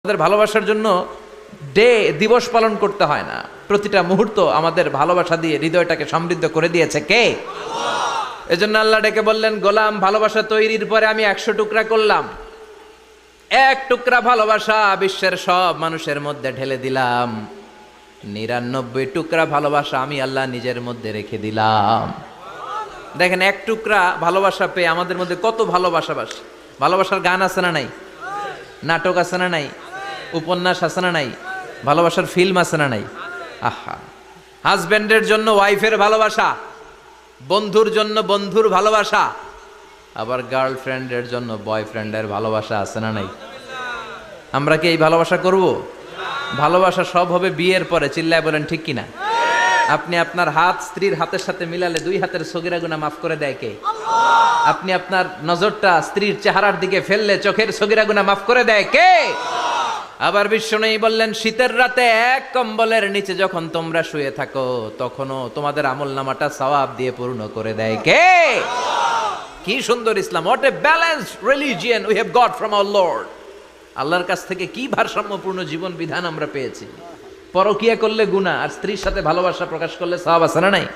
আমাদের ভালোবাসার জন্য দিবস পালন করতে হয় না, প্রতিটা মুহূর্ত আমাদের ভালোবাসা দিয়ে হৃদয়টাকে সমৃদ্ধ করে দিয়েছে কে? এজন্য আল্লাহ ডেকে বললেন, গোলাম ভালোবাসা তৈরির পরে আমি 100 টুকরা করলাম, এক টুকরা ভালোবাসা বিশ্বের সব মানুষের মধ্যে ঢেলে দিলাম, 99 টুকরা ভালোবাসা আমি আল্লাহ নিজের মধ্যে রেখে দিলাম। দেখেন, এক টুকরা ভালোবাসা পেয়ে আমাদের মধ্যে কত ভালোবাসার গান আছে না নাই, নাটক আছে না নাই, উপন্যাস আছে না নাই, ভালোবাসার ফিল্ম আছে না নাই। আহা, হাজব্যান্ডের জন্য ওয়াইফের ভালোবাসা, বন্ধুর জন্য বন্ধুর ভালোবাসা, আবার গার্লফ্রেন্ডের জন্য বয়ফ্রেন্ডের ভালোবাসা আছে না নাই। আমরা কি এই ভালোবাসা করব? ভালোবাসা সব হবে বিয়ের পরে। চিল্লায় বলেন ঠিক কিনা? আপনি আপনার হাত স্ত্রীর হাতের সাথে মিলালে 2 হাতের সগীরা গুনাহ মাফ করে দেয় কে? আপনি আপনার নজরটা স্ত্রীর চেহারার দিকে ফেললে চোখের সগীরা গুনাহ মাফ করে দেয় কে? আবার বিশ্বনবী বললেন, শীতের রাতে এক কম্বলের নিচে যখন তোমরা শুয়ে থাকো, তখনও তোমাদের আমলনামাটা সওয়াব দিয়ে পূর্ণ করে দেয় কে? কি সুন্দর Islam! What a balanced religion we have got from our lord. আল্লাহর কাছ থেকে কি ভারসাম্যপূর্ণ জীবন বিধান আমরা পেয়েছি। পরকিয়া করলে গুনাহ, আর স্ত্রীর সাথে ভালোবাসা প্রকাশ করলে সওয়াব আছে না নাই?